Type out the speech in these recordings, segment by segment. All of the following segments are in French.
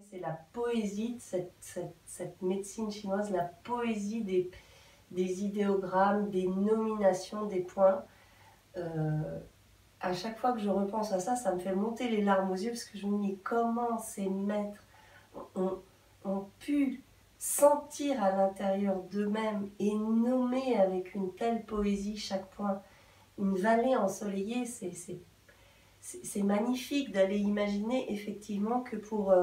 C'est la poésie de cette médecine chinoise, la poésie des idéogrammes, des nominations, des points. À chaque fois que je repense à ça, ça me fait monter les larmes aux yeux parce que je me dis comment ces maîtres ont pu sentir à l'intérieur d'eux-mêmes et nommer avec une telle poésie chaque point. Une vallée ensoleillée, c'est magnifique d'aller imaginer effectivement que pour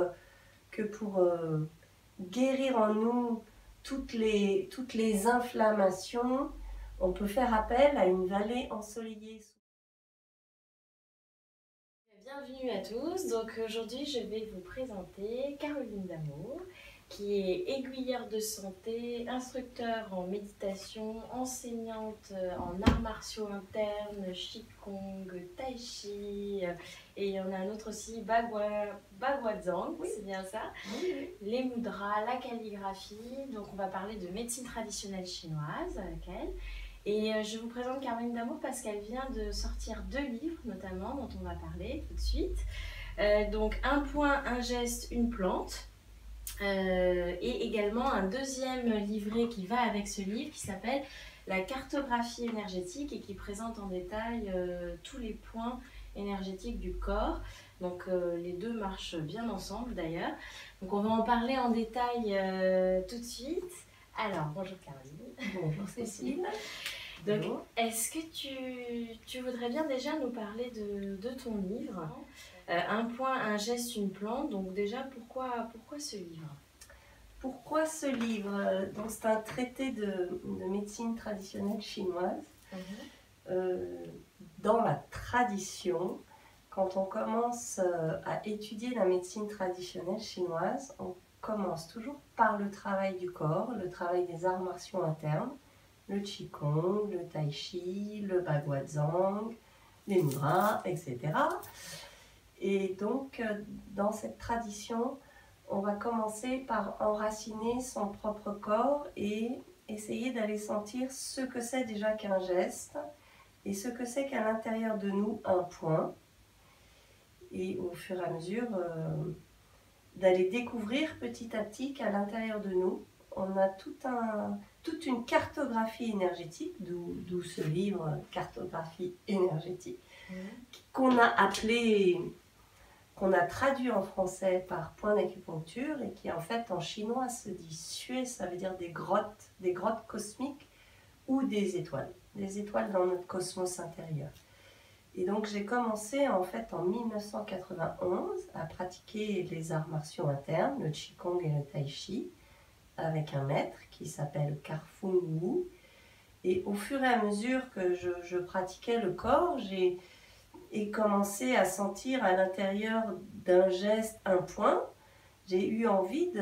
guérir en nous toutes les inflammations, on peut faire appel à une vallée ensoleillée. Bienvenue à tous, donc aujourd'hui je vais vous présenter Caroline Damour qui est aiguilleur de santé, instructeur en méditation, enseignante en arts martiaux internes, Qigong, Tai Chi, et il y en a un autre aussi, Baguazhang, oui. C'est bien ça, oui. Les mudras, la calligraphie, donc on va parler de médecine traditionnelle chinoise avec elle. Et je vous présente Caroline Damour parce qu'elle vient de sortir 2 livres notamment dont on va parler tout de suite. Donc un point, un geste, une plante. Et également un deuxième livret qui va avec ce livre qui s'appelle La cartographie énergétique et qui présente en détail tous les points énergétiques du corps. Donc les deux marchent bien ensemble d'ailleurs. Donc on va en parler en détail tout de suite. Alors, bonjour Caroline. Bonjour Cécile. Donc, est-ce que tu voudrais bien déjà nous parler de ton livre Un point, un geste, une plante. Donc déjà, pourquoi ce livre? Pourquoi ce livre? Donc c'est un traité de médecine traditionnelle chinoise. Dans la tradition, quand on commence à étudier la médecine traditionnelle chinoise, on commence toujours par le travail du corps, le travail des arts martiaux internes, le Qigong, le Tai Chi, le Baguazhang, les mudras, etc. Et donc, dans cette tradition, on va commencer par enraciner son propre corps et essayer d'aller sentir ce que c'est déjà qu'un geste et ce que c'est qu'à l'intérieur de nous un point. Et au fur et à mesure, d'aller découvrir petit à petit qu'à l'intérieur de nous, on a toute une cartographie énergétique, d'où ce livre Cartographie énergétique, qu'on a traduit en français par point d'acupuncture et qui en fait en chinois se dit xue, ça veut dire des grottes cosmiques ou des étoiles dans notre cosmos intérieur. Et donc j'ai commencé en fait en 1991 à pratiquer les arts martiaux internes, le Qigong et le Tai Chi, avec un maître qui s'appelle Carfung Wu. Et au fur et à mesure que je pratiquais le corps, j'ai commencé à sentir à l'intérieur d'un geste un point. J'ai eu envie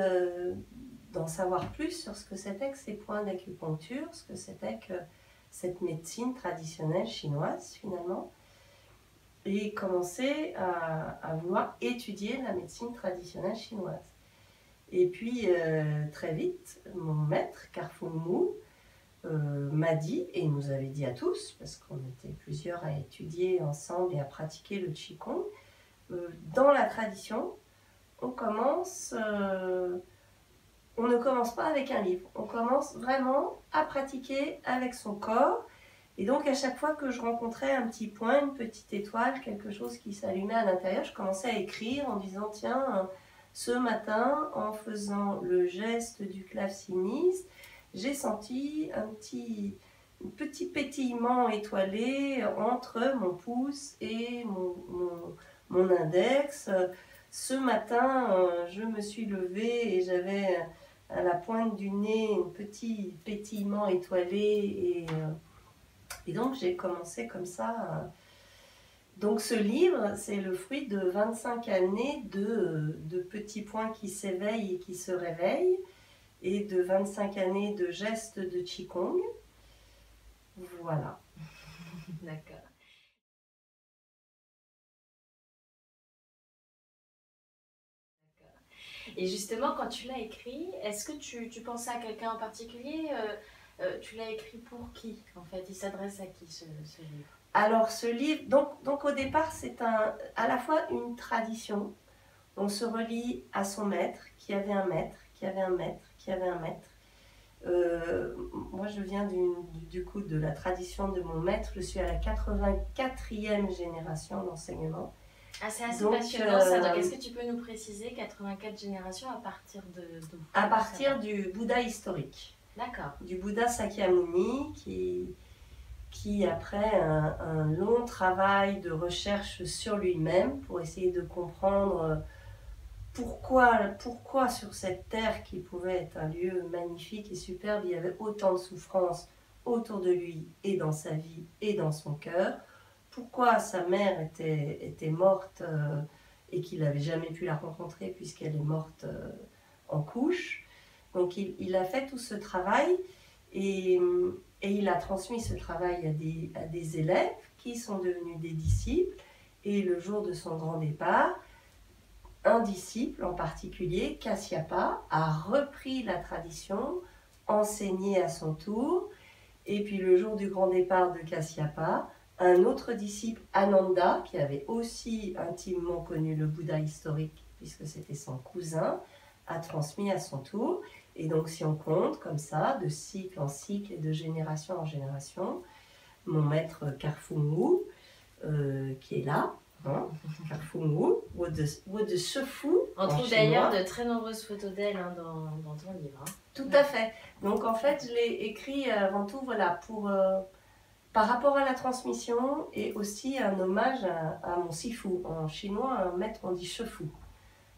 d'en savoir plus sur ce que c'était que ces points d'acupuncture, ce que c'était que cette médecine traditionnelle chinoise finalement, et commencé à vouloir étudier la médecine traditionnelle chinoise. Et puis très vite, mon maître, Carfung Wu, m'a dit, et nous avait dit à tous, parce qu'on était plusieurs à étudier ensemble et à pratiquer le Qigong, dans la tradition, on ne commence pas avec un livre, on commence vraiment à pratiquer avec son corps. Et donc à chaque fois que je rencontrais un petit point, une petite étoile, quelque chose qui s'allumait à l'intérieur, je commençais à écrire en disant tiens, ce matin, en faisant le geste du clavecinis, j'ai senti un petit pétillement étoilé entre mon pouce et mon index. Ce matin, je me suis levée et j'avais à la pointe du nez un petit pétillement étoilé et donc j'ai commencé comme ça. Donc ce livre, c'est le fruit de 25 années de petits points qui s'éveillent et qui se réveillent, et de 25 années de gestes de Qigong. Voilà. D'accord. Et justement, quand tu l'as écrit, est-ce que tu pensais à quelqu'un en particulier tu l'as écrit pour qui, en fait? Il s'adresse à qui, ce livre? Alors, ce livre, donc au départ, c'est à la fois une tradition. On se relie à son maître, qui avait un maître, qui avait un maître, qui avait un maître. Moi, je viens du coup de la tradition de mon maître. Je suis à la 84e génération d'enseignement. Ah, c'est assez passionnant ça. Donc, est-ce que tu peux nous préciser 84 générations à partir d'où? À partir du Bouddha historique. D'accord. Du Bouddha Sakyamuni, qui après un long travail de recherche sur lui-même, pour essayer de comprendre pourquoi sur cette terre qui pouvait être un lieu magnifique et superbe, il y avait autant de souffrances autour de lui et dans sa vie et dans son cœur. Pourquoi sa mère était morte et qu'il n'avait jamais pu la rencontrer puisqu'elle est morte en couche. Donc il a fait tout ce travail et il a transmis ce travail à des élèves qui sont devenus des disciples. Et le jour de son grand départ, un disciple en particulier, Kasyapa, a repris la tradition, enseigné à son tour. Et puis le jour du grand départ de Kasyapa, un autre disciple, Ananda, qui avait aussi intimement connu le Bouddha historique, puisque c'était son cousin, a transmis à son tour. Et donc si on compte comme ça, de cycle en cycle et de génération en génération, mon maître Karfungu, qui est là, hein, Karfungu, Wode Shefu. On trouve d'ailleurs de très nombreuses photos d'elle dans ton livre. Hein. Tout à fait. Donc en fait, je l'ai écrit avant tout voilà, par rapport à la transmission et aussi un hommage à mon sifu. En chinois, un maître, on dit Shefu.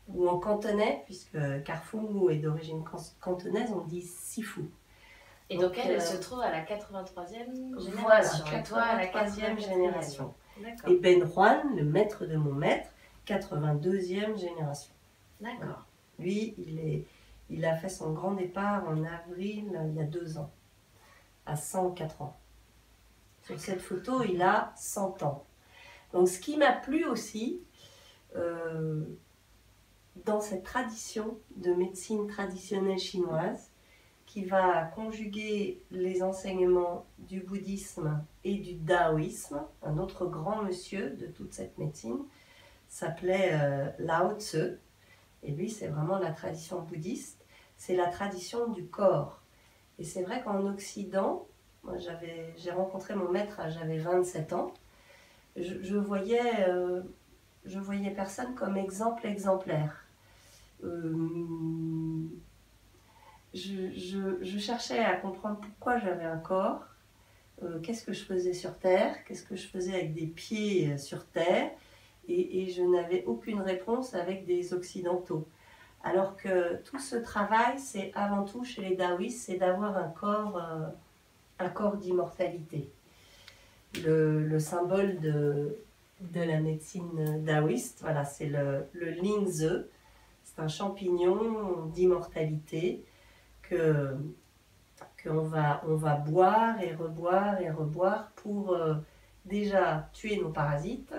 Ou en cantonais, puisque Karfungu est d'origine cantonaise, on dit sifu. Et donc elle se trouve à la 83e génération. Voilà, 83e génération. Et Ben Juan, le maître de mon maître, 82e génération. D'accord. Lui, il a fait son grand départ en avril, il y a 2 ans, à 104 ans. Sur cette photo, il a 100 ans. Donc ce qui m'a plu aussi, dans cette tradition de médecine traditionnelle chinoise, qui va conjuguer les enseignements du bouddhisme et du taoïsme, un autre grand monsieur de toute cette médecine s'appelait Lao Tzu. Et lui, c'est vraiment la tradition bouddhiste, c'est la tradition du corps. Et c'est vrai qu'en Occident, moi j'ai rencontré mon maître, j'avais 27 ans, je voyais personne comme exemple exemplaire. Je cherchais à comprendre pourquoi j'avais un corps, qu'est-ce que je faisais sur Terre, qu'est-ce que je faisais avec des pieds sur Terre, et je n'avais aucune réponse avec des Occidentaux. Alors que tout ce travail, c'est avant tout chez les taoïstes, c'est d'avoir un corps d'immortalité. Le symbole de la médecine taoïste, voilà, c'est le lingzi, c'est un champignon d'immortalité qu'on va boire et reboire pour déjà tuer nos parasites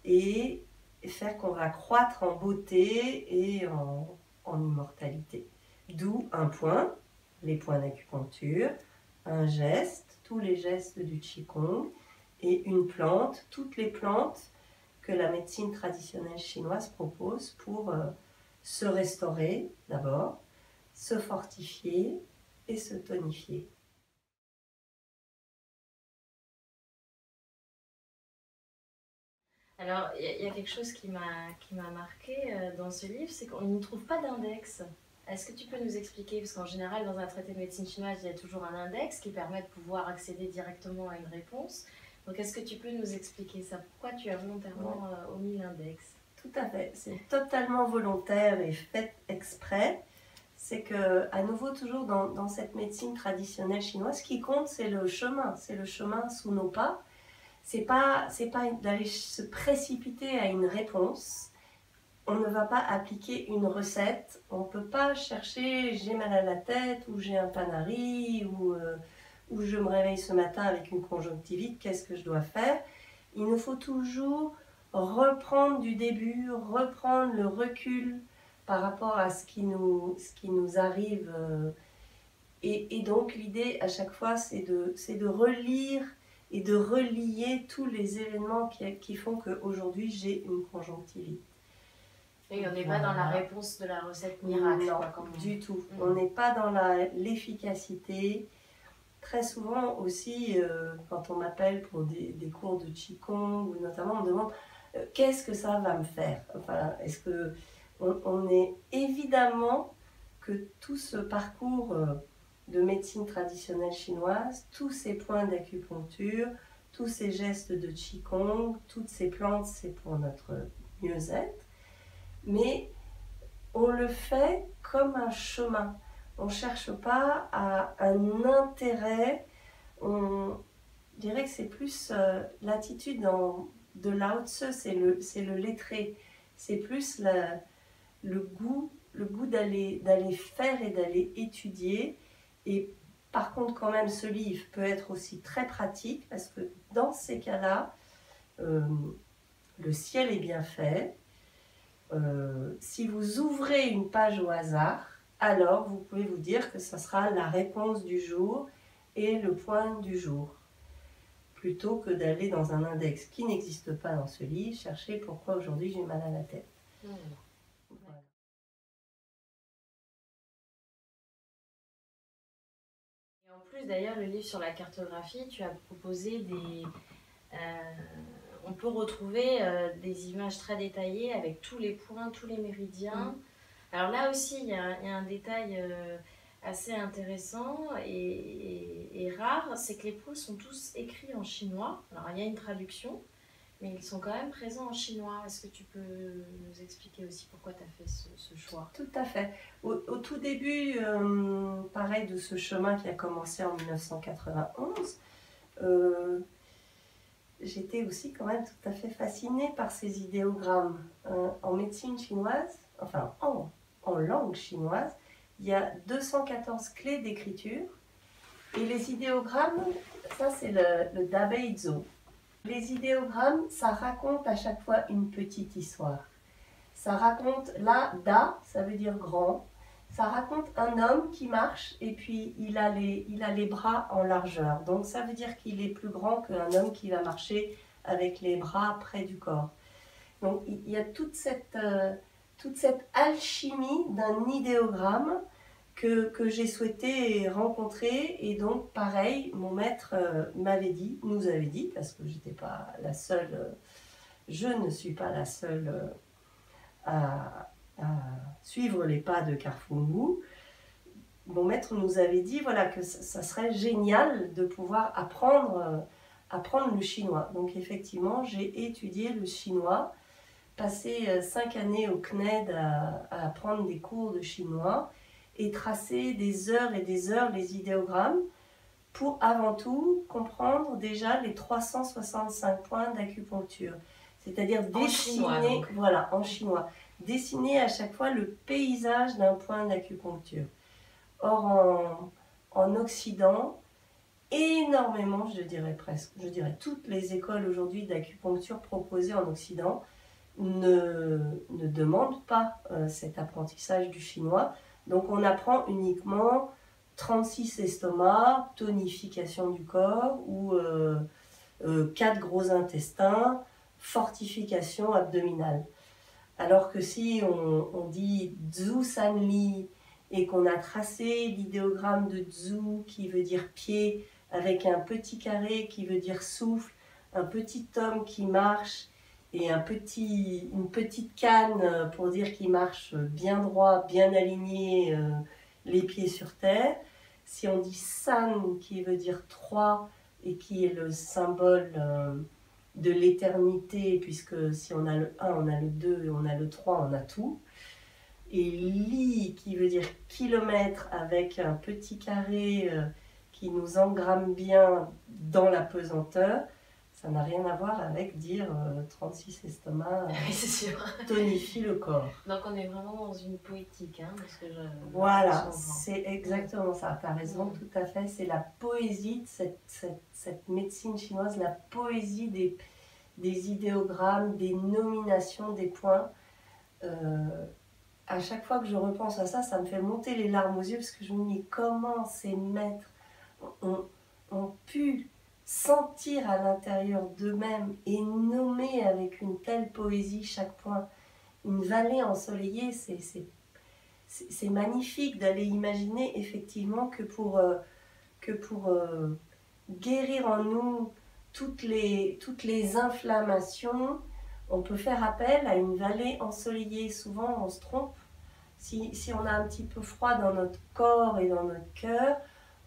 et faire qu'on va croître en beauté et en immortalité. D'où un point, les points d'acupuncture, un geste, tous les gestes du Qigong, et une plante, toutes les plantes que la médecine traditionnelle chinoise propose pour se restaurer d'abord, se fortifier et se tonifier. Alors, il y a quelque chose qui m'a marqué dans ce livre, c'est qu'on ne trouve pas d'index. Est-ce que tu peux nous expliquer, parce qu'en général, dans un traité de médecine chinoise, il y a toujours un index qui permet de pouvoir accéder directement à une réponse. Donc, est-ce que tu peux nous expliquer ça? Pourquoi tu as volontairement omis l'index? Tout à fait, c'est totalement volontaire et fait exprès. C'est que, à nouveau, toujours dans cette médecine traditionnelle chinoise, ce qui compte, c'est le chemin sous nos pas. C'est pas d'aller se précipiter à une réponse. On ne va pas appliquer une recette. On ne peut pas chercher j'ai mal à la tête ou j'ai un panari ou je me réveille ce matin avec une conjonctivite, qu'est-ce que je dois faire? Il nous faut toujours reprendre du début, reprendre le recul par rapport à ce qui nous arrive. Et donc l'idée à chaque fois, c'est de relire et de relier tous les événements qui font qu'aujourd'hui j'ai une conjonctivite. Et on n'est pas dans la réponse de la recette miracle. Non, quoi, du tout. On n'est pas dans l'efficacité. Très souvent aussi, quand on m'appelle pour des cours de Qigong, ou notamment, on me demande qu'est-ce que ça va me faire. Enfin, est-ce que on est évidemment que tout ce parcours de médecine traditionnelle chinoise, tous ces points d'acupuncture, tous ces gestes de Qigong, toutes ces plantes, c'est pour notre mieux-être. Mais on le fait comme un chemin. On ne cherche pas à un intérêt. On dirait que c'est plus l'attitude de Lao Tse, c'est le lettré. C'est plus le goût d'aller faire et d'aller étudier. Et par contre, quand même, ce livre peut être aussi très pratique parce que dans ces cas-là, le ciel est bien fait. Si vous ouvrez une page au hasard, alors vous pouvez vous dire que ça sera la réponse du jour et le point du jour. Plutôt que d'aller dans un index qui n'existe pas dans ce livre, chercher pourquoi aujourd'hui j'ai mal à la tête. Voilà. Et en plus, d'ailleurs, le livre sur la cartographie, tu as proposé on peut retrouver des images très détaillées avec tous les points, tous les méridiens. Alors là aussi, il y a un détail assez intéressant et rare, c'est que les points sont tous écrits en chinois. Alors il y a une traduction, mais ils sont quand même présents en chinois. Est-ce que tu peux nous expliquer aussi pourquoi tu as fait ce choix? Tout à fait. Au tout début, pareil, de ce chemin qui a commencé en 1991, j'étais aussi quand même tout à fait fascinée par ces idéogrammes. En médecine chinoise, enfin en langue chinoise, il y a 214 clés d'écriture. Et les idéogrammes, ça c'est le Dabeizo. Les idéogrammes, ça raconte à chaque fois une petite histoire. Ça raconte, là, Da, ça veut dire grand. Ça raconte un homme qui marche et puis il a les bras en largeur. Donc ça veut dire qu'il est plus grand qu'un homme qui va marcher avec les bras près du corps. Donc il y a toute cette alchimie d'un idéogramme que j'ai souhaité rencontrer. Et donc pareil, mon maître nous avait dit, parce que j'étais pas la seule, je ne suis pas la seule à suivre les pas de Carfungu. Mon maître nous avait dit voilà, que ça serait génial de pouvoir apprendre le chinois. Donc effectivement, j'ai étudié le chinois, passé 5 années au CNED à apprendre des cours de chinois et tracer des heures et des heures les idéogrammes pour avant tout comprendre déjà les 365 points d'acupuncture. C'est-à-dire dessiner, voilà, en chinois, dessiner à chaque fois le paysage d'un point d'acupuncture. Or, en Occident, énormément, je dirais toutes les écoles aujourd'hui d'acupuncture proposées en Occident ne demandent pas cet apprentissage du chinois. Donc on apprend uniquement 36 estomacs, tonification du corps, ou 4 gros intestins, fortification abdominale. Alors que si on dit Zhu San Li et qu'on a tracé l'idéogramme de Zhu qui veut dire pied, avec un petit carré qui veut dire souffle, un petit homme qui marche et une petite canne pour dire qu'il marche bien droit, bien aligné, les pieds sur terre. Si on dit San qui veut dire 3 et qui est le symbole de l'éternité, puisque si on a le 1, on a le 2 et on a le 3, on a tout. Et Li qui veut dire kilomètre avec un petit carré qui nous engramme bien dans la pesanteur, ça n'a rien à voir avec dire 36 estomacs tonifie le corps. Donc on est vraiment dans une poétique. Hein, parce que voilà, c'est exactement ça. Tu as raison, tout à fait. C'est la poésie de cette médecine chinoise, la poésie des idéogrammes, des nominations, des points. À chaque fois que je repense à ça, ça me fait monter les larmes aux yeux parce que je me dis comment ces maîtres ont pu sentir à l'intérieur d'eux-mêmes et nommer avec une telle poésie chaque point. une vallée ensoleillée, c'est magnifique d'aller imaginer effectivement que pour guérir en nous toutes les inflammations, on peut faire appel à une vallée ensoleillée. Souvent, on se trompe. Si on a un petit peu froid dans notre corps et dans notre cœur,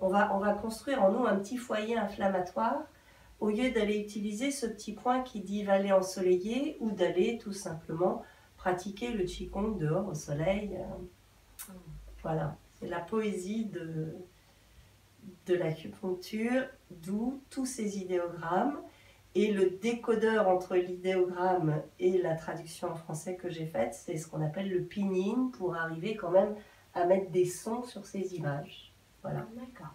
on va construire en nous un petit foyer inflammatoire au lieu d'aller utiliser ce petit point qui dit vallée ensoleillée ou d'aller tout simplement pratiquer le Qigong dehors au soleil. Voilà, c'est la poésie de l'acupuncture, d'où tous ces idéogrammes. Et le décodeur entre l'idéogramme et la traduction en français que j'ai faite, c'est ce qu'on appelle le pinyin pour arriver quand même à mettre des sons sur ces images. Voilà. D'accord.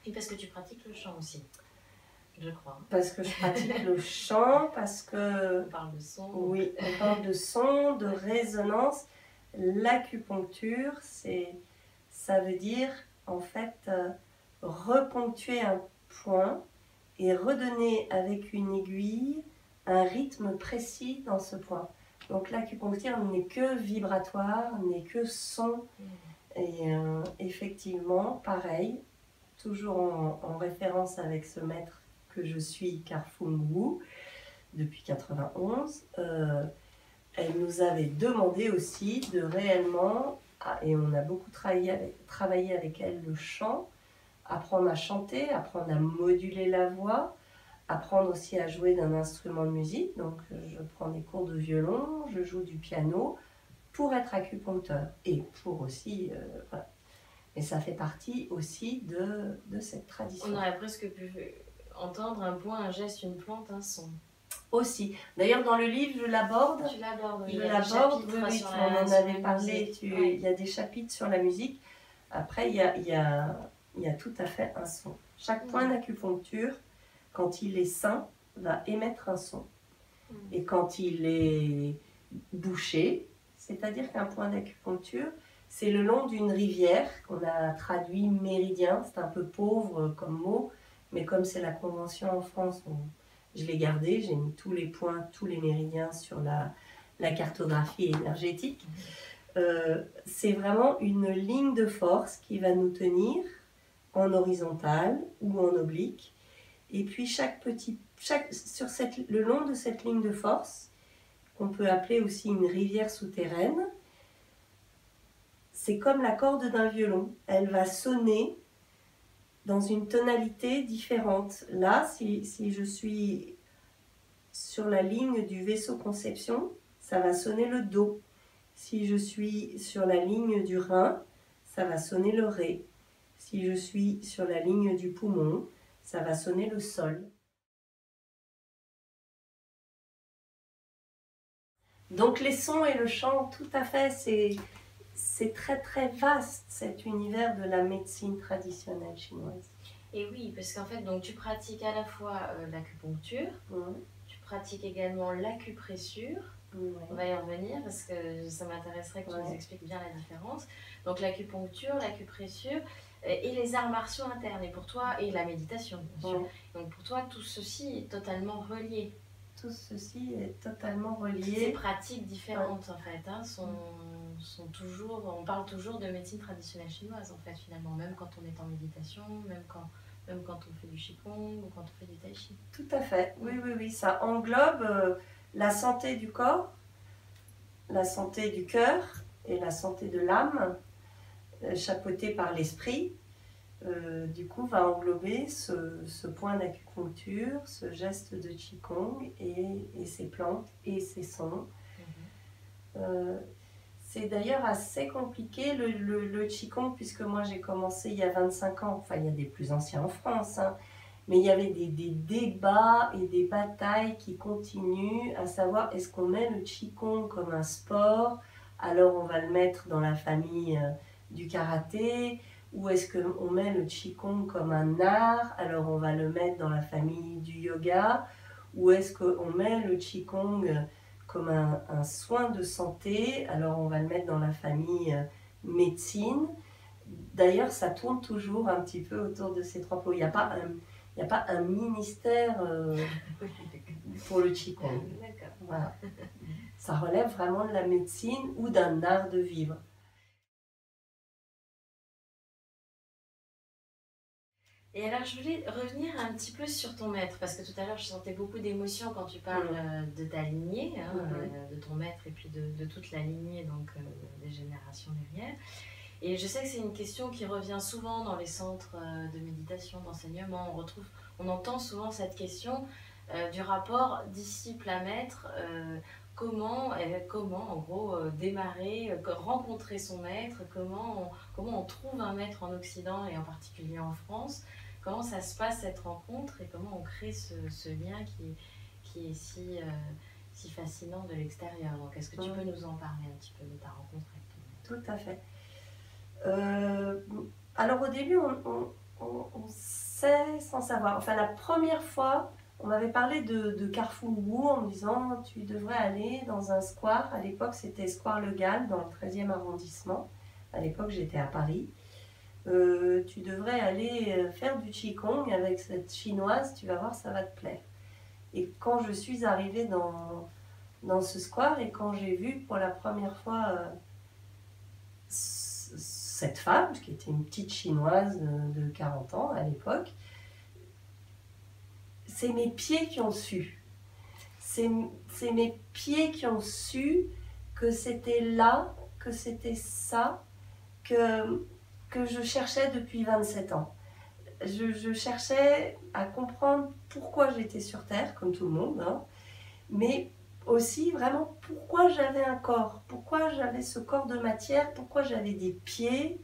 Et parce que tu pratiques le chant aussi, je crois. Parce que je pratique le chant, parce que... On parle de son. Oui, on parle de son, de résonance. L'acupuncture, ça veut dire en fait reponctuer un point et redonner avec une aiguille un rythme précis dans ce point. Donc l'acupuncture n'est que vibratoire, n'est que son. Et effectivement, pareil, toujours en référence avec ce maître que je suis, Carfung Wu, depuis 91, elle nous avait demandé aussi de réellement, et on a beaucoup travaillé avec elle le chant, apprendre à chanter, apprendre à moduler la voix, apprendre aussi à jouer d'un instrument de musique. Donc je prends des cours de violon, je joue du piano pour être acupuncteur et pour aussi... voilà. Et ça fait partie aussi de cette tradition. On aurait presque pu entendre un point, un geste, une plante, un son. Aussi. D'ailleurs, dans le livre, je l'aborde. Tu l'abordes, oui. Je l'aborde, oui, on en avait parlé. Il y a des chapitres sur la musique. Après, il y a tout à fait un son. Chaque point d'acupuncture, quand il est sain, va émettre un son. Et quand il est bouché, c'est-à-dire qu'un point d'acupuncture, c'est le long d'une rivière qu'on a traduit méridien. C'est un peu pauvre comme mot, mais comme c'est la convention en France, je l'ai gardé, j'ai mis tous les points, tous les méridiens sur la cartographie énergétique. C'est vraiment une ligne de force qui va nous tenir en horizontal ou en oblique. Et puis le long de cette ligne de force, qu'on peut appeler aussi une rivière souterraine, c'est comme la corde d'un violon. Elle va sonner dans une tonalité différente. Là, si je suis sur la ligne du vaisseau conception, ça va sonner le Do. Si je suis sur la ligne du rein, ça va sonner le Ré. Si je suis sur la ligne du poumon, ça va sonner le Sol. Donc les sons et le chant, tout à fait, c'est très très vaste cet univers de la médecine traditionnelle chinoise. Et oui, parce qu'en fait, donc, tu pratiques à la fois l'acupuncture, tu pratiques également l'acupressure. On va y revenir parce que ça m'intéresserait que tu nous expliques bien la différence. Donc l'acupuncture, l'acupressure et les arts martiaux internes, et pour toi, et la méditation, bien sûr. Donc pour toi, tout ceci est totalement relié. Tout ceci est totalement relié. Ces pratiques différentes, en fait, hein, sont toujours, on parle toujours de médecine traditionnelle chinoise, en fait, finalement, même quand on est en méditation, même quand on fait du Qigong ou quand on fait du Tai Chi. Tout à fait, oui, ça englobe la santé du corps, la santé du cœur et la santé de l'âme, chapeautée par l'esprit. Du coup, va englober ce point d'acupuncture, ce geste de Qigong et ces plantes et ces sons. C'est d'ailleurs assez compliqué le Qigong, puisque moi j'ai commencé il y a 25 ans, enfin il y a des plus anciens en France, hein, mais il y avait des débats et des batailles qui continuent, à savoir est-ce qu'on met le Qigong comme un sport, alors on va le mettre dans la famille du karaté, ou est-ce qu'on met le Qigong comme un art, alors on va le mettre dans la famille du yoga, ou est-ce qu'on met le Qigong comme un soin de santé, alors on va le mettre dans la famille médecine. D'ailleurs, ça tourne toujours un petit peu autour de ces trois pots. Il Il n'y a pas un ministère pour le Qigong. D'accord. Voilà. Ça relève vraiment de la médecine ou d'un art de vivre. Et alors, je voulais revenir un petit peu sur ton maître, parce que tout à l'heure, je sentais beaucoup d'émotion quand tu parles de ta lignée, hein, de ton maître et puis de toute la lignée, donc des générations derrière. Et je sais que c'est une question qui revient souvent dans les centres de méditation, d'enseignement. On entend souvent cette question du rapport disciple à maître. Comment, en gros, démarrer, rencontrer son maître, comment on trouve un maître en Occident et en particulier en France. Comment ça se passe cette rencontre et comment on crée ce lien qui est si fascinant de l'extérieur. Donc est-ce que tu peux nous en parler un petit peu de ta rencontre avec ton maître? Tout à fait. Alors au début, on sait sans savoir. Enfin, la première fois, on m'avait parlé de Carrefour Wu en me disant tu devrais aller dans un square. À l'époque, c'était Square Le Gall dans le 13e arrondissement. À l'époque, j'étais à Paris. Tu devrais aller faire du Qigong avec cette chinoise, tu vas voir, ça va te plaire. Et quand je suis arrivée dans ce square et quand j'ai vu pour la première fois cette femme, qui était une petite chinoise de 40 ans à l'époque, c'est mes pieds qui ont su. C'est mes pieds qui ont su que c'était là, que c'était ça, que je cherchais depuis 27 ans. Je cherchais à comprendre pourquoi j'étais sur Terre, comme tout le monde, hein, mais aussi vraiment pourquoi j'avais un corps, pourquoi j'avais ce corps de matière, pourquoi j'avais des pieds,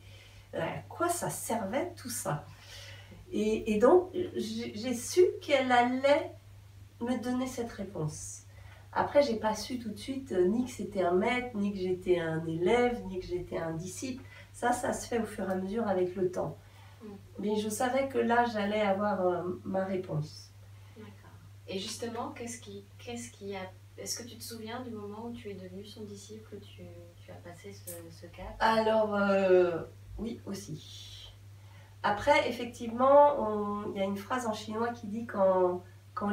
à quoi ça servait tout ça. Et donc j'ai su qu'elle allait me donner cette réponse. Après, j'ai pas su tout de suite ni que c'était un maître, ni que j'étais un élève, ni que j'étais un disciple. Ça se fait au fur et à mesure avec le temps. Mais je savais que là, j'allais avoir ma réponse. D'accord. Et justement, qu'est-ce qui a... Est-ce que tu te souviens du moment où tu es devenu son disciple, tu as passé ce cap? Alors, oui, aussi. Après, effectivement, il y a une phrase en chinois qui dit quand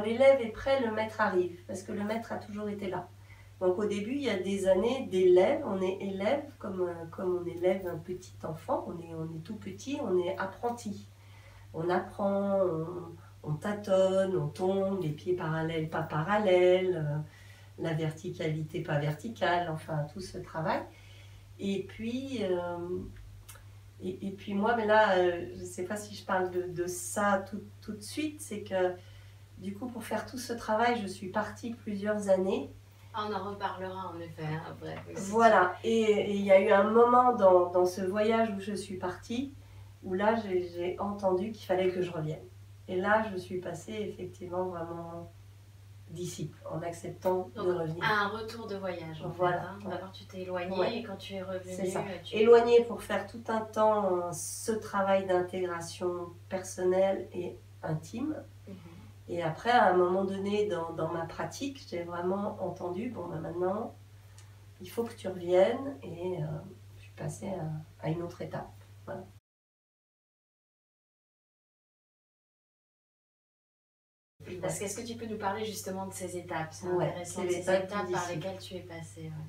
l'élève est prêt, le maître arrive. Parce que le maître a toujours été là. Donc au début, il y a des années d'élève, on est élève comme on élève un petit enfant, on est tout petit, on est apprenti. On apprend, on tâtonne, on tombe, les pieds parallèles, pas parallèles, la verticalité, pas verticale, enfin tout ce travail. Et puis moi, mais là, je ne sais pas si je parle de ça tout de suite, c'est que du coup, pour faire tout ce travail, je suis partie plusieurs années. On en reparlera en effet après. Voilà, et il y a eu un moment dans ce voyage où je suis partie, où là j'ai entendu qu'il fallait que je revienne. Et là, je suis passée effectivement vraiment disciple, en acceptant de revenir. Un retour de voyage en voilà, fait. Hein. D'abord tu t'es éloignée et quand tu es revenue... C'est ça. Éloignée pour faire tout un temps ce travail d'intégration personnelle et intime. Et après, à un moment donné, dans ma pratique, j'ai vraiment entendu, bon, ben maintenant, il faut que tu reviennes. Et je suis passée à une autre étape. Voilà. Parce qu'est-ce que tu peux nous parler justement de ces étapes? C'est intéressant, ces étapes par lesquelles tu es passée. Ouais.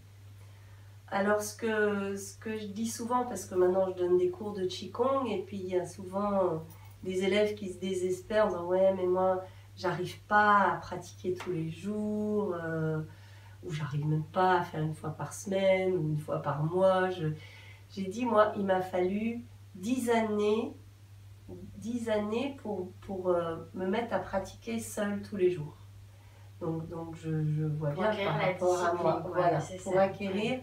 Alors, ce que je dis souvent, parce que maintenant je donne des cours de Qigong, et puis il y a souvent des élèves qui se désespèrent en disant « Ouais, mais moi, j'arrive pas à pratiquer tous les jours, ou j'arrive même pas à faire une fois par semaine, ou une fois par mois. » J'ai dit, moi, il m'a fallu 10 années pour me mettre à pratiquer seule tous les jours. Donc je vois bien par rapport à moi, voilà, pour acquérir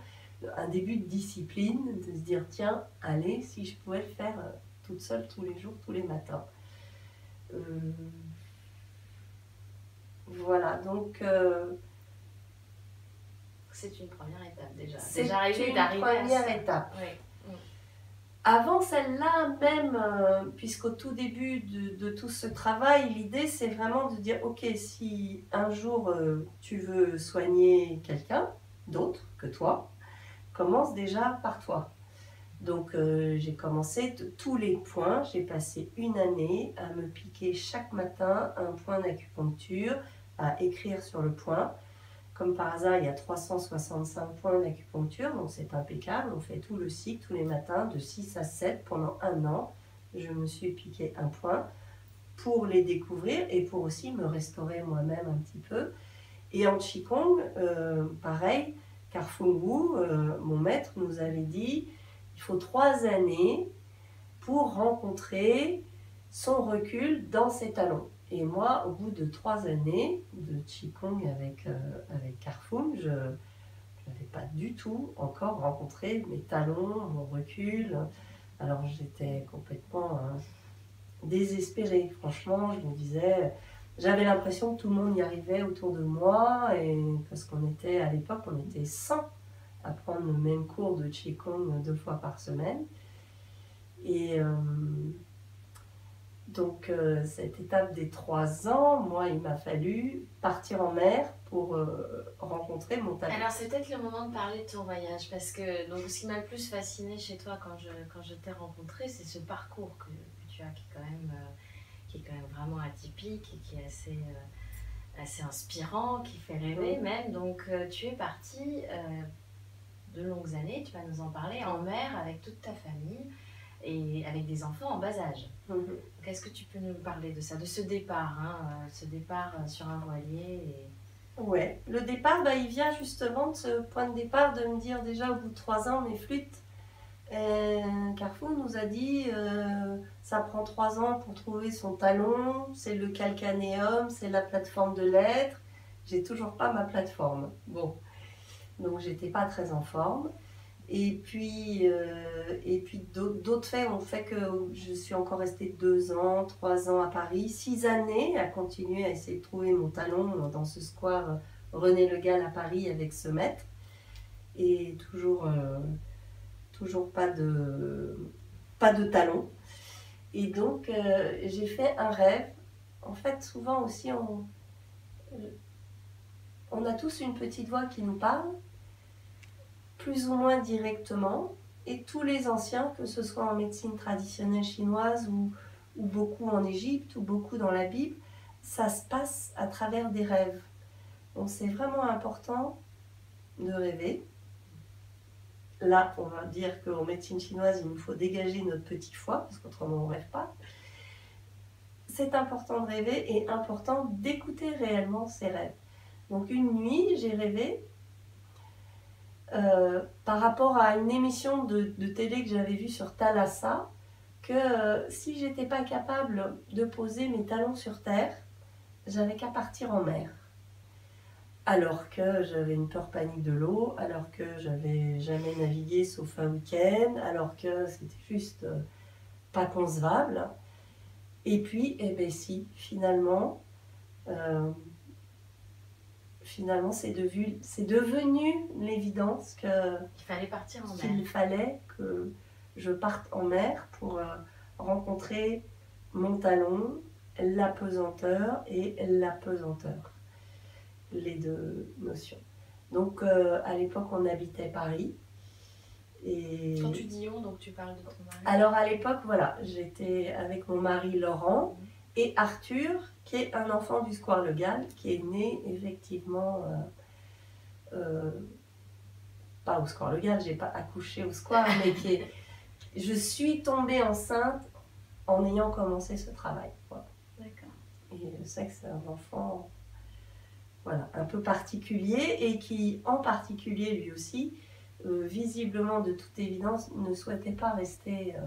un début de discipline, de se dire tiens, allez, si je pouvais le faire toute seule tous les jours, tous les matins. Voilà, donc... c'est une première étape déjà. C'est une première étape. Oui. Avant celle-là, même, puisqu'au tout début de tout ce travail, l'idée c'est vraiment de dire ok, si un jour tu veux soigner quelqu'un d'autre que toi, commence déjà par toi. Donc j'ai commencé de tous les points, j'ai passé une année à me piquer chaque matin un point d'acupuncture, à écrire sur le point. Comme par hasard, il y a 365 points d'acupuncture, donc c'est impeccable. On fait tout le cycle tous les matins de 6 à 7 pendant un an. Je me suis piqué un point pour les découvrir et pour aussi me restaurer moi-même un petit peu. Et en Qigong, pareil, Carfungu, mon maître, nous avait dit il faut 3 années pour rencontrer son recul dans ses talons. Et moi, au bout de 3 années de Qigong avec Carfung, je n'avais pas du tout encore rencontré mes talons, mon recul. Alors j'étais complètement désespérée. Franchement, je me disais, j'avais l'impression que tout le monde y arrivait autour de moi, et parce qu'on était, à l'époque, on était 100 à prendre le même cours de Qigong 2 fois par semaine. Et donc cette étape des 3 ans, moi il m'a fallu partir en mer pour rencontrer mon talent. Alors c'est peut-être le moment de parler de ton voyage, parce que donc, ce qui m'a le plus fasciné chez toi quand je t'ai rencontré, c'est ce parcours que tu as qui est quand même vraiment atypique et qui est assez inspirant, qui fait rêver même. Donc tu es partie de longues années, tu vas nous en parler, en mer avec toute ta famille et avec des enfants en bas âge. Est-ce que tu peux nous parler de ça, de ce départ, ce départ sur un voilier Ouais, le départ, il vient justement de ce point de départ de me dire déjà au bout de 3 ans, mes flûtes, Carrefour nous a dit ça prend 3 ans pour trouver son talon, c'est le calcanéum, c'est la plateforme de l'être. J'ai toujours pas ma plateforme. Bon, donc j'étais pas très en forme. Et puis d'autres faits ont fait que je suis encore restée 2 ans, 3 ans à Paris, 6 années à continuer à essayer de trouver mon talon dans ce square René Le Gall à Paris avec ce maître. Et toujours pas de talon. Et donc j'ai fait un rêve. En fait, souvent aussi, on a tous une petite voix qui nous parle, plus ou moins directement, et tous les anciens, que ce soit en médecine traditionnelle chinoise ou beaucoup en Égypte ou beaucoup dans la Bible, ça se passe à travers des rêves. Donc c'est vraiment important de rêver. Là, on va dire qu'en médecine chinoise, il nous faut dégager notre petit foie, parce qu'autrement on ne rêve pas. C'est important de rêver et important d'écouter réellement ses rêves. Donc une nuit, j'ai rêvé par rapport à une émission de télé que j'avais vue sur Thalassa, que si j'étais pas capable de poser mes talons sur terre, j'avais qu'à partir en mer. Alors que j'avais une peur panique de l'eau, alors que j'avais jamais navigué sauf un week-end, alors que c'était juste pas concevable. Et puis, eh ben si, finalement, c'est devenu l'évidence qu'il fallait partir en mer. Qu'il fallait que je parte en mer pour rencontrer mon talon, la pesanteur et l'apesanteur. Les 2 notions. Donc à l'époque on habitait Paris. Et quand tu dis on, donc tu parles de ton mari. Alors à l'époque, voilà, j'étais avec mon mari Laurent et Arthur, qui est un enfant du Square Le Gall, qui est né effectivement pas au Square Le Gall, j'ai pas accouché au Square, mais je suis tombée enceinte en ayant commencé ce travail. Voilà. D'accord. Et je sais que c'est un enfant un peu particulier et qui, en particulier lui aussi, visiblement de toute évidence, ne souhaitait pas rester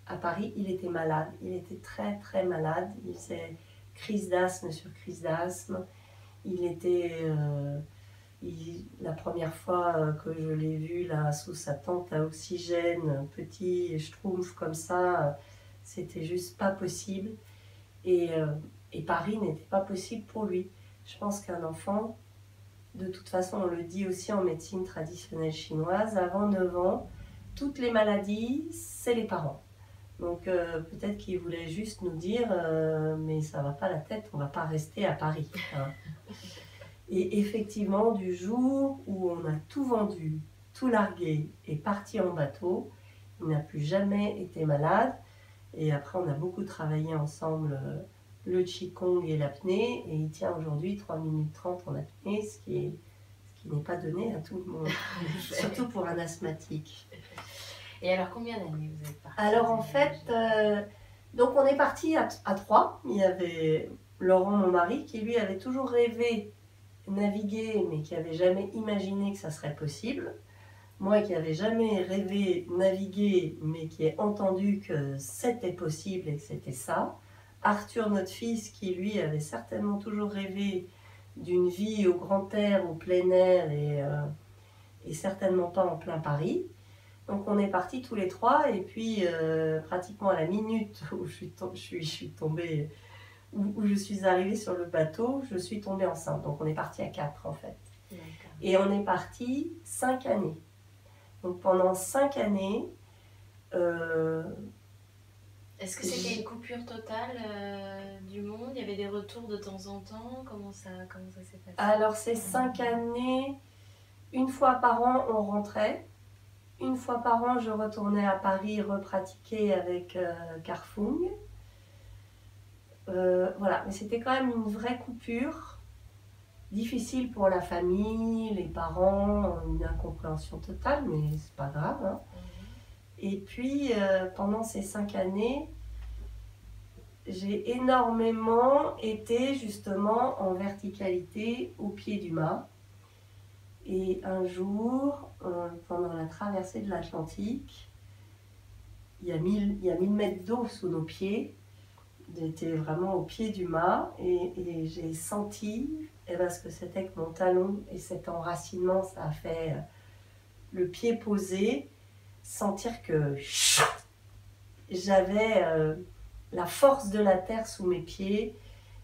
à Paris. Il était malade, il était très très malade, il faisait crise d'asthme sur crise d'asthme. Il était, la première fois que je l'ai vu là sous sa tente à oxygène, petit schtroumpf comme ça, c'était juste pas possible. Et Paris n'était pas possible pour lui. Je pense qu'un enfant, de toute façon, on le dit aussi en médecine traditionnelle chinoise, avant 9 ans, toutes les maladies, c'est les parents. Donc peut-être qu'il voulait juste nous dire mais ça va pas la tête, on va pas rester à Paris. Hein. Et effectivement, du jour où on a tout vendu, tout largué et parti en bateau, Il n'a plus jamais été malade. Et après, on a beaucoup travaillé ensemble le Qigong et l'apnée. Et il tient aujourd'hui 3 minutes 30 en apnée, ce qui n'est pas donné à tout le monde, surtout pour un asthmatique. Et alors, combien d'années vous êtes partis? Alors en fait, donc on est partis à 3. Il y avait Laurent, mon mari, qui lui avait toujours rêvé naviguer, mais qui n'avait jamais imaginé que ça serait possible. Moi qui n'avais jamais rêvé naviguer, mais qui ai entendu que c'était possible et que c'était ça. Arthur, notre fils, qui lui avait certainement toujours rêvé d'une vie au grand air, au plein air et certainement pas en plein Paris. Donc on est partis tous les 3 et puis pratiquement à la minute où je suis tombée, où je suis arrivée sur le bateau, je suis tombée enceinte. Donc on est partis à 4 en fait. Et on est partis 5 années. Donc pendant 5 années... Est-ce que c'était une coupure totale du monde? Il y avait des retours de temps en temps? Comment ça s'est passé? Alors ces 5 années, une fois par an on rentrait. Une fois par an je retournais à Paris repratiquer avec Carfung. Voilà, mais c'était quand même une vraie coupure. Difficile pour la famille, les parents, une incompréhension totale, mais c'est pas grave. Hein. Et puis, pendant ces 5 années, j'ai énormément été justement en verticalité au pied du mât. Et un jour, pendant la traversée de l'Atlantique, il y a 1000 mètres d'eau sous nos pieds. J'étais vraiment au pied du mât et j'ai senti ce que c'était que mon talon et cet enracinement, ça a fait le pied posé, sentir que j'avais la force de la terre sous mes pieds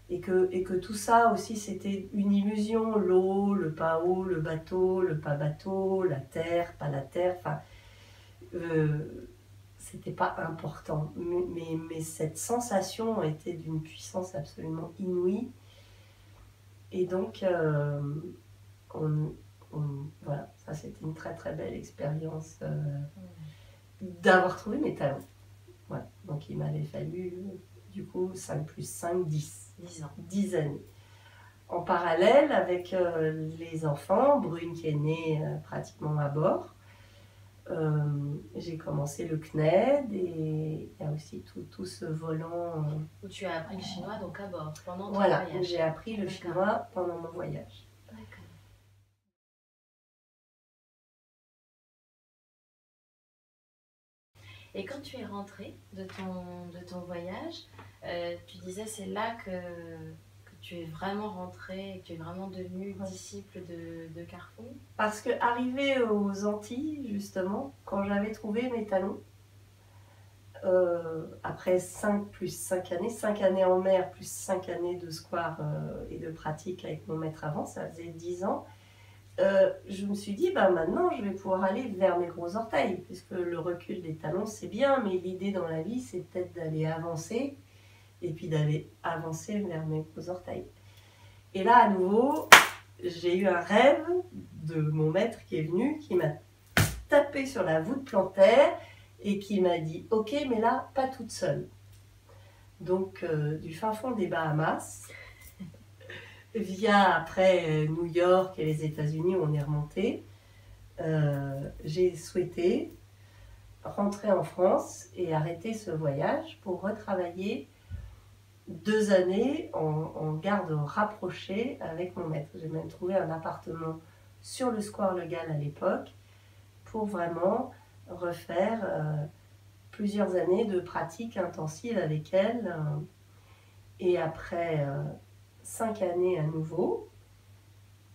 et que tout ça aussi c'était une illusion, l'eau, le pas eau, le bateau, le pas bateau, la terre, pas la terre, enfin c'était pas important, mais cette sensation était d'une puissance absolument inouïe. Et donc, voilà, ça c'était une très très belle expérience d'avoir trouvé mes talents. Voilà. Donc il m'avait fallu du coup 5 plus 5, 10. 10 années. En parallèle avec les enfants, Brune qui est née pratiquement à bord, j'ai commencé le CNED et il y a aussi tout ce volant. Où tu as appris le chinois donc à bord pendant ton voilà, voyage. J'ai appris le chinois pendant mon voyage. D'accord. Et quand tu es rentrée de ton voyage, tu disais c'est là que tu es vraiment rentrée, que tu es vraiment devenue disciple de Carfung? Parce que arrivée aux Antilles, justement, quand j'avais trouvé mes talons, après 5 plus 5 années, 5 années en mer plus 5 années de square et de pratique avec mon maître avant, ça faisait 10 ans, je me suis dit, maintenant je vais pouvoir aller vers mes gros orteils, puisque le recul des talons c'est bien, mais l'idée dans la vie c'est peut-être d'aller avancer, et puis d'aller avancer vers mes gros orteils. Et là à nouveau, j'ai eu un rêve de mon maître qui est venu, qui m'a tapé sur la voûte plantaire, et qui m'a dit « Ok, mais là, pas toute seule ». Donc, du fin fond des Bahamas, via après New York et les États-Unis où on est remonté, j'ai souhaité rentrer en France et arrêter ce voyage pour retravailler 2 années en garde rapprochée avec mon maître. J'ai même trouvé un appartement sur le Square Le Gall à l'époque pour vraiment refaire plusieurs années de pratique intensive avec elle. Et après 5 années à nouveau,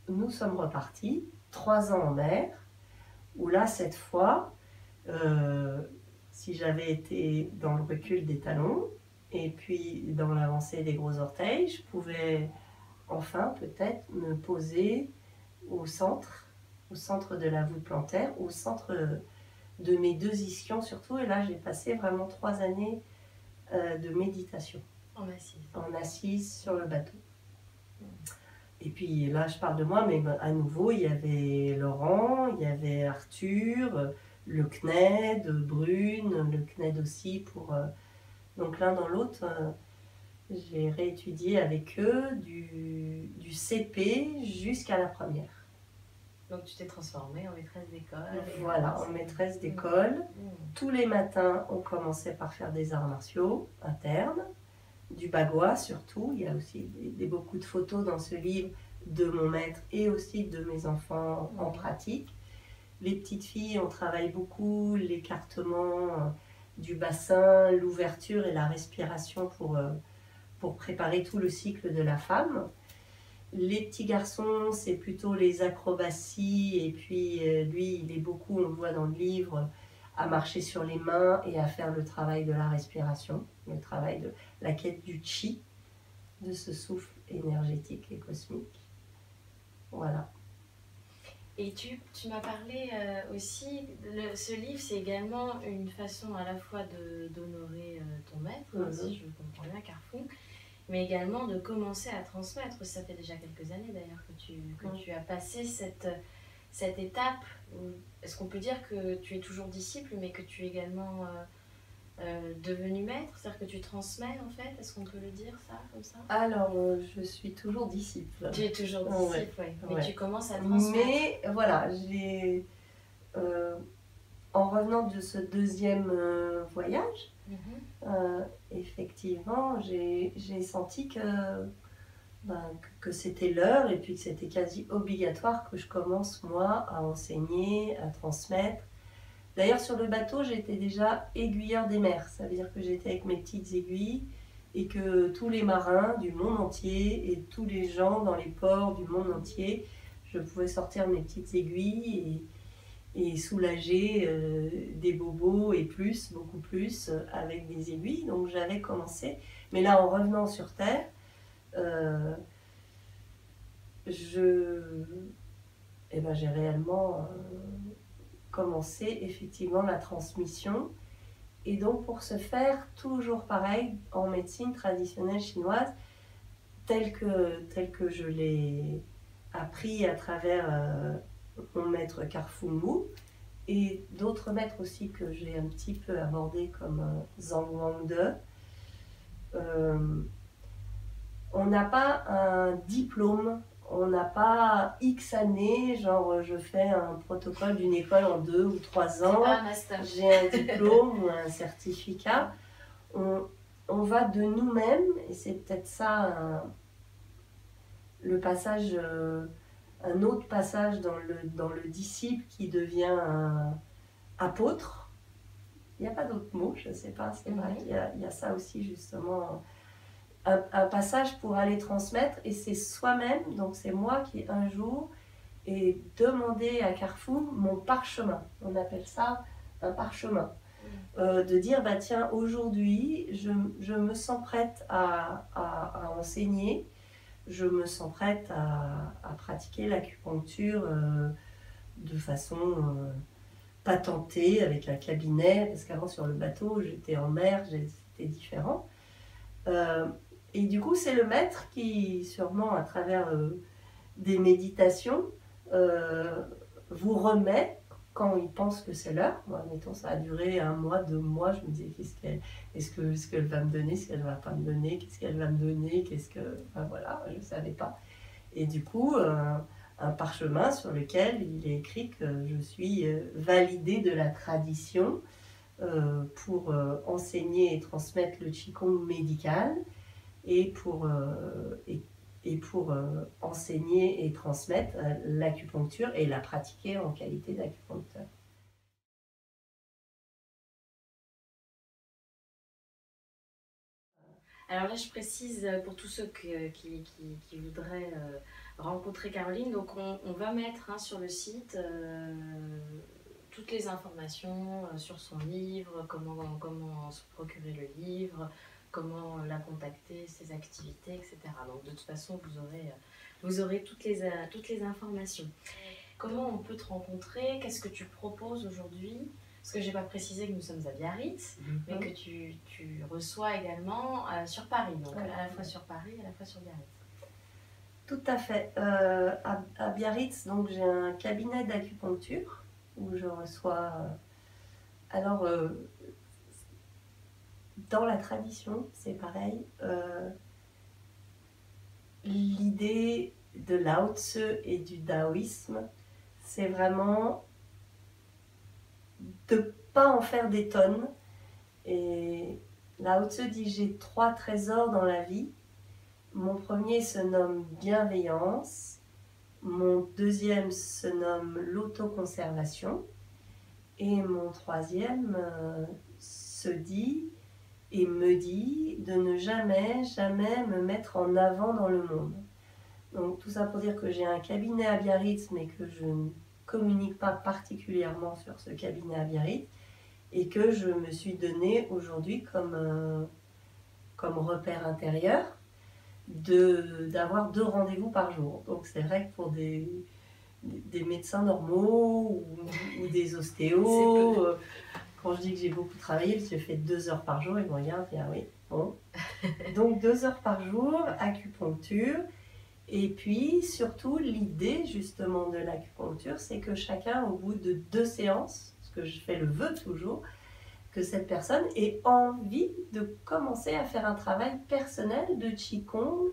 nous sommes repartis, 3 ans en mer, où là, cette fois, si j'avais été dans le recul des talons, et puis dans l'avancée des gros orteils, je pouvais enfin peut-être me poser au centre de la voûte plantaire, au centre de mes 2 ischions surtout. Et là, j'ai passé vraiment 3 années de méditation. En assise sur le bateau. Et puis là, je parle de moi, mais à nouveau, il y avait Laurent, il y avait Arthur, le CNED, Brune, le CNED aussi pour... donc l'un dans l'autre, j'ai réétudié avec eux du CP jusqu'à la première. Donc tu t'es transformée en maîtresse d'école. Voilà, en maîtresse d'école. Tous les matins, on commençait par faire des arts martiaux internes, du bagua surtout. Il y a aussi beaucoup de photos dans ce livre de mon maître et aussi de mes enfants en pratique. Les petites filles, on travaille beaucoup l'écartement du bassin, l'ouverture et la respiration pour préparer tout le cycle de la femme. Les petits garçons, c'est plutôt les acrobaties, et puis lui, il est beaucoup, on le voit dans le livre, à marcher sur les mains et à faire le travail de la respiration, le travail de la quête du chi, de ce souffle énergétique et cosmique. Voilà. Et tu m'as parlé aussi, ce livre, c'est également une façon à la fois d'honorer ton maître, si je comprends bien, Carrefour, mais également de commencer à transmettre. Ça fait déjà quelques années d'ailleurs que tu as passé cette étape. Est-ce qu'on peut dire que tu es toujours disciple, mais que tu es également devenu maître? C'est-à-dire que tu transmets en fait? Est-ce qu'on peut le dire ça, comme ça? Alors, je suis toujours disciple. Tu es toujours disciple, oui. Mais ouais. Tu commences à transmettre. Mais voilà, en revenant de ce deuxième voyage, effectivement, j'ai senti que c'était l'heure et puis que c'était quasi obligatoire que je commence, moi, à enseigner, à transmettre. D'ailleurs, sur le bateau, j'étais déjà aiguilleur des mers. Ça veut dire que j'étais avec mes petites aiguilles et que tous les marins du monde entier et tous les gens dans les ports du monde entier, je pouvais sortir mes petites aiguilles et soulager des bobos et plus, beaucoup plus, avec des aiguilles. Donc j'avais commencé. Mais là, en revenant sur Terre, j'ai réellement commencé effectivement la transmission. Et donc pour ce faire, toujours pareil, en médecine traditionnelle chinoise, telle que je l'ai appris à travers mon maître Carfou et d'autres maîtres aussi que j'ai un petit peu abordés comme Zhang Wangde. On n'a pas un diplôme, on n'a pas X années, genre je fais un protocole d'une école en 2 ou 3 ans, j'ai un diplôme ou un certificat. On va de nous-mêmes, et c'est peut-être ça le passage, un autre passage dans le disciple qui devient un apôtre. Il n'y a pas d'autre mot, je ne sais pas, c'est vrai qu'il y a ça aussi justement. Un passage pour aller transmettre, et c'est soi-même, donc c'est moi qui un jour ai demandé à Carrefour mon parchemin, on appelle ça un parchemin, de dire bah tiens, aujourd'hui je me sens prête à enseigner, je me sens prête à pratiquer l'acupuncture de façon patentée avec un cabinet, parce qu'avant sur le bateau j'étais en mer, c'était différent. Et du coup, c'est le maître qui, sûrement à travers des méditations, vous remet quand il pense que c'est l'heure. Moi, admettons, ça a duré 1 mois, 2 mois. Je me disais, est-ce qu'elle va me donner, ce qu'elle ne va pas me donner, qu'est-ce qu'elle va me donner, enfin, voilà, je ne savais pas. Et du coup, un parchemin sur lequel il est écrit que je suis validée de la tradition pour enseigner et transmettre le Qigong médical, et pour enseigner et transmettre l'acupuncture et la pratiquer en qualité d'acupuncteur. Alors là, je précise pour tous ceux qui voudraient rencontrer Caroline, donc on va mettre sur le site toutes les informations sur son livre, comment se procurer le livre, comment la contacter, ses activités, etc. Donc de toute façon, vous aurez toutes les informations. Comment on peut te rencontrer? Qu'est-ce que tu proposes aujourd'hui? Parce que je n'ai pas précisé que nous sommes à Biarritz, mais que tu reçois également sur Paris, donc à la fois sur Paris et à la fois sur Biarritz. Tout à fait. À Biarritz, donc j'ai un cabinet d'acupuncture où je reçois Alors, dans la tradition, c'est pareil. L'idée de Lao Tzu et du taoïsme, c'est vraiment de ne pas en faire des tonnes. Et Lao Tzu dit: j'ai 3 trésors dans la vie. Mon premier se nomme bienveillance, mon deuxième se nomme l'autoconservation, et mon troisième se dit et me dit de ne jamais, jamais me mettre en avant dans le monde. Donc tout ça pour dire que j'ai un cabinet à Biarritz, mais que je ne communique pas particulièrement sur ce cabinet à Biarritz, et que je me suis donné aujourd'hui comme repère intérieur d'avoir 2 rendez-vous par jour. Donc c'est vrai que pour des médecins normaux ou des ostéos, quand je dis que j'ai beaucoup travaillé, parce que je fais 2 heures par jour, ils me regardent et ah oui, bon. Donc 2 heures par jour, acupuncture. Et puis surtout l'idée justement de l'acupuncture, c'est que chacun au bout de 2 séances, ce que je fais le vœu toujours, que cette personne ait envie de commencer à faire un travail personnel de Qigong,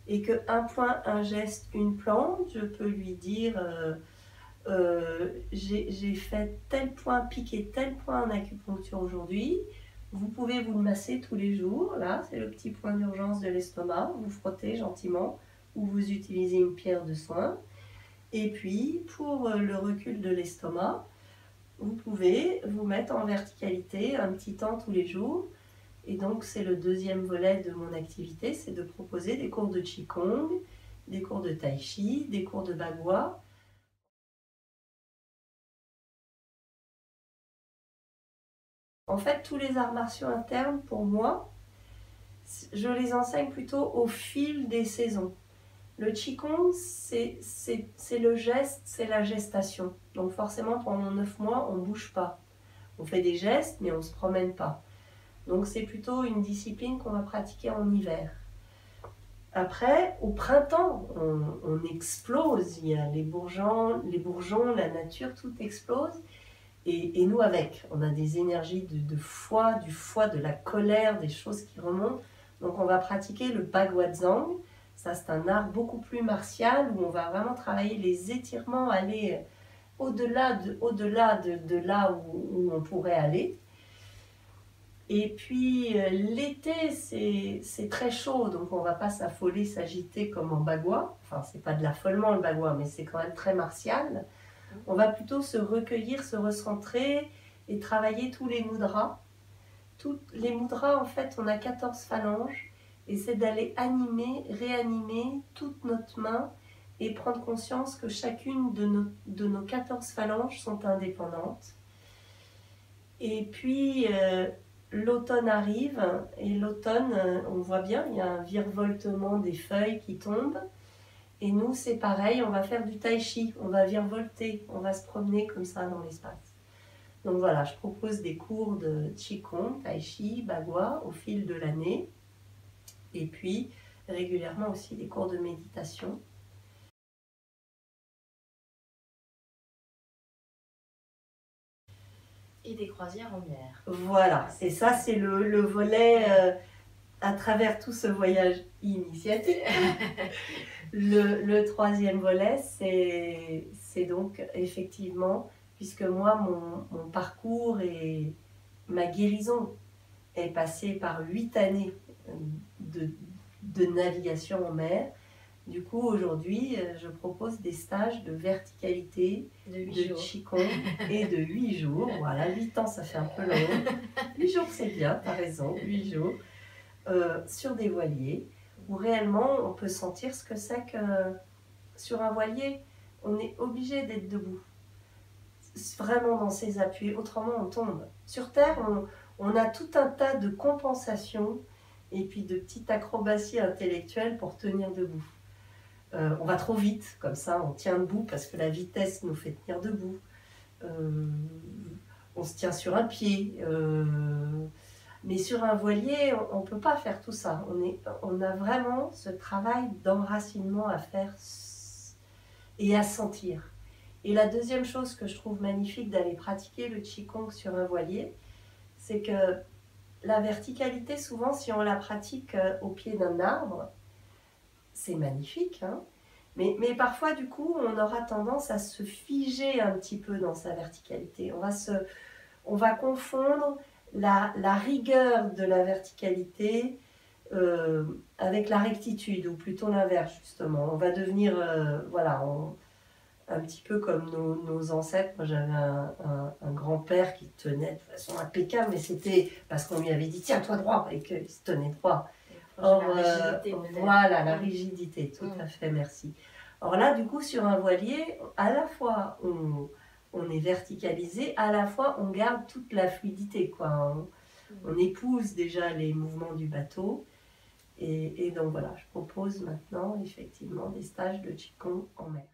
et que un point, un geste, une plante, je peux lui dire j'ai fait tel point, piqué tel point en acupuncture aujourd'hui, vous pouvez vous le masser tous les jours, là c'est le petit point d'urgence de l'estomac, vous frottez gentiment, ou vous utilisez une pierre de soin. Et puis pour le recul de l'estomac, vous pouvez vous mettre en verticalité un petit temps tous les jours. Et donc c'est le deuxième volet de mon activité, c'est de proposer des cours de Qigong, des cours de Tai Chi, des cours de Bagua. En fait, tous les arts martiaux internes, pour moi, je les enseigne plutôt au fil des saisons. Le Qigong, c'est le geste, c'est la gestation. Donc forcément, pendant 9 mois, on ne bouge pas. On fait des gestes, mais on ne se promène pas. Donc c'est plutôt une discipline qu'on va pratiquer en hiver. Après, au printemps, on explose. Il y a les bourgeons, la nature, tout explose. Et nous avec, on a des énergies du foie, de la colère, des choses qui remontent. Donc on va pratiquer le Baguazhang. Ça c'est un art beaucoup plus martial où on va vraiment travailler les étirements, aller au-delà de là où on pourrait aller. Et puis l'été c'est très chaud, donc on ne va pas s'affoler, s'agiter comme en bagua. Enfin c'est pas de l'affolement le bagua, mais c'est quand même très martial. On va plutôt se recueillir, se recentrer et travailler tous les mudras. Tous les mudras, en fait, on a 14 phalanges et c'est d'aller animer, réanimer toute notre main et prendre conscience que chacune de nos 14 phalanges sont indépendantes. Et puis, l'automne arrive et l'automne, on voit bien, il y a un virevoltement des feuilles qui tombent. Et nous, c'est pareil, on va faire du tai chi, on va virevolter, on va se promener comme ça dans l'espace. Donc voilà, je propose des cours de Qigong, tai chi, bagua au fil de l'année. Et puis, régulièrement aussi des cours de méditation. Et des croisières en mer. Voilà, et ça c'est le volet à travers tout ce voyage initiatique. Le troisième volet, c'est donc effectivement, puisque moi, mon parcours et ma guérison est passée par 8 années de navigation en mer. Du coup, aujourd'hui, je propose des stages de verticalité, de Qigong et de 8 jours. Voilà, 8 ans, ça fait un peu long. 8 jours, c'est bien, tu as raison, 8 jours. Sur des voiliers, où réellement on peut sentir ce que c'est que sur un voilier, on est obligé d'être debout, vraiment dans ses appuis, autrement on tombe. Sur Terre, on a tout un tas de compensations et puis de petites acrobaties intellectuelles pour tenir debout. On va trop vite, comme ça on tient debout parce que la vitesse nous fait tenir debout. On se tient sur un pied. Mais sur un voilier, on ne peut pas faire tout ça. On a vraiment ce travail d'enracinement à faire et à sentir. Et la deuxième chose que je trouve magnifique d'aller pratiquer le Qigong sur un voilier, c'est que la verticalité, souvent, si on la pratique au pied d'un arbre, c'est magnifique, hein, mais parfois, du coup, on aura tendance à se figer un petit peu dans sa verticalité. On va confondre la rigueur de la verticalité avec la rectitude, ou plutôt l'inverse, justement. On va devenir, voilà, un petit peu comme nos ancêtres. Moi, j'avais un grand-père qui tenait de façon impeccable, mais c'était parce qu'on lui avait dit tiens-toi droit et qu'il se tenait droit. Or, voilà, la rigidité, tout à fait, merci. Or là, du coup, sur un voilier, à la fois on est verticalisé, à la fois on garde toute la fluidité, quoi. On épouse déjà les mouvements du bateau. Et donc voilà, je propose maintenant effectivement des stages de Qigong en mer.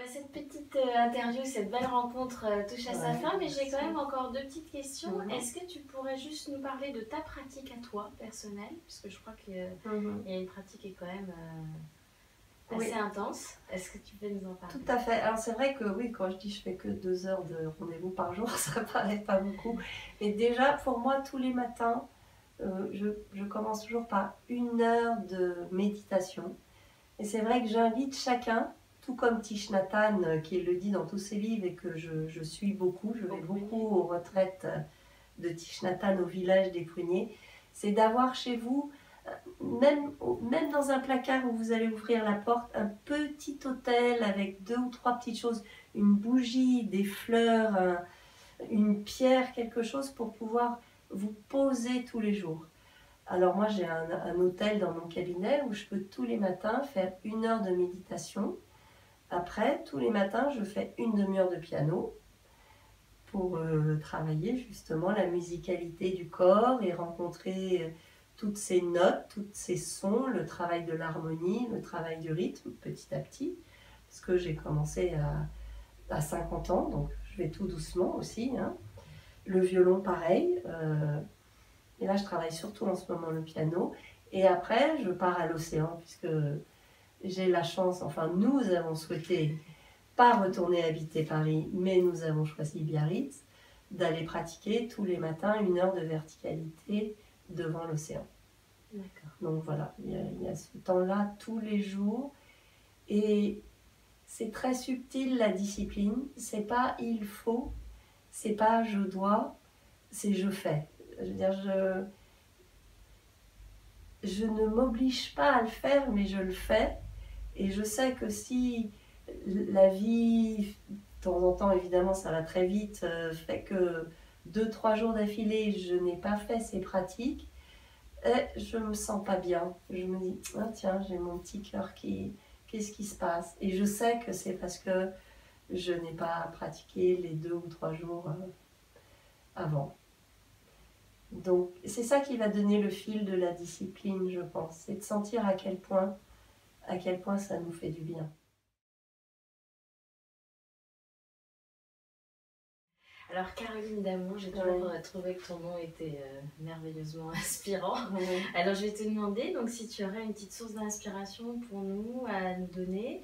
Cette petite interview, cette belle rencontre touche à sa fin, mais j'ai quand même encore 2 petites questions. Est-ce que tu pourrais juste nous parler de ta pratique à toi, personnelle? Parce que je crois qu'il y a une pratique qui est quand même assez intense. Est-ce que tu peux nous en parler? Tout à fait. Alors c'est vrai que oui, quand je dis je fais que 2 heures de rendez-vous par jour, ça paraît pas beaucoup. Mais déjà, pour moi, tous les matins, je commence toujours par 1 heure de méditation. Et c'est vrai que j'invite chacun, tout comme Thich Nhat Hanh, qui le dit dans tous ses livres et que je suis beaucoup, je vais beaucoup aux retraites de Thich Nhat Hanh au village des Pruniers, c'est d'avoir chez vous, même dans un placard où vous allez ouvrir la porte, un petit autel avec 2 ou 3 petites choses, une bougie, des fleurs, une pierre, quelque chose pour pouvoir vous poser tous les jours. Alors moi j'ai un hôtel dans mon cabinet où je peux tous les matins faire 1 heure de méditation. Après, tous les matins, je fais 1/2 heure de piano pour travailler justement la musicalité du corps et rencontrer toutes ces notes, tous ces sons, le travail de l'harmonie, le travail du rythme petit à petit. Parce que j'ai commencé à 50 ans, donc je vais tout doucement aussi, hein. Le violon pareil. Et là, je travaille surtout en ce moment le piano. Et après, je pars à l'océan, puisque j'ai la chance, enfin, nous avons souhaité pas retourner habiter Paris, mais nous avons choisi Biarritz, d'aller pratiquer tous les matins 1 heure de verticalité devant l'océan. Donc voilà, il y a ce temps-là tous les jours. Et c'est très subtil la discipline. C'est pas il faut, c'est pas je dois, c'est je fais. Je veux dire, je ne m'oblige pas à le faire, mais je le fais. Et je sais que si la vie, de temps en temps, évidemment, ça va très vite, fait que 2-3 jours d'affilée, je n'ai pas fait ces pratiques, et je me sens pas bien. Je me dis, ah, tiens, j'ai mon petit cœur qu'est-ce qui se passe? Et je sais que c'est parce que je n'ai pas pratiqué les 2 ou 3 jours avant. Donc, c'est ça qui va donner le fil de la discipline, je pense. C'est de sentir à quel point ça nous fait du bien. Alors Caroline Damon, j'ai toujours trouvé que ton nom était merveilleusement inspirant. Alors je vais te demander donc, si tu aurais une petite source d'inspiration pour nous à nous donner.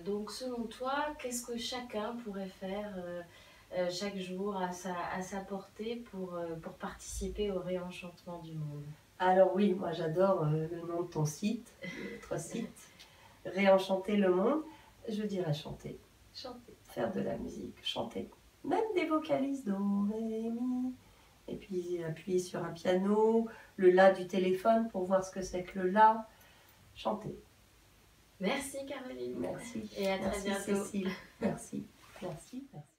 Donc selon toi, qu'est-ce que chacun pourrait faire chaque jour à sa portée pour participer au réenchantement du monde? Alors oui, moi j'adore le nom de ton site, notre site, Réenchanter le monde. Je dirais chanter, faire de la musique, chanter. Même des vocalises, do, ré, mi. Et puis appuyer sur un piano, le la du téléphone pour voir ce que c'est que le la. Chanter. Merci Caroline. Merci. Et à très bientôt. Cécile. Merci. Merci. Merci.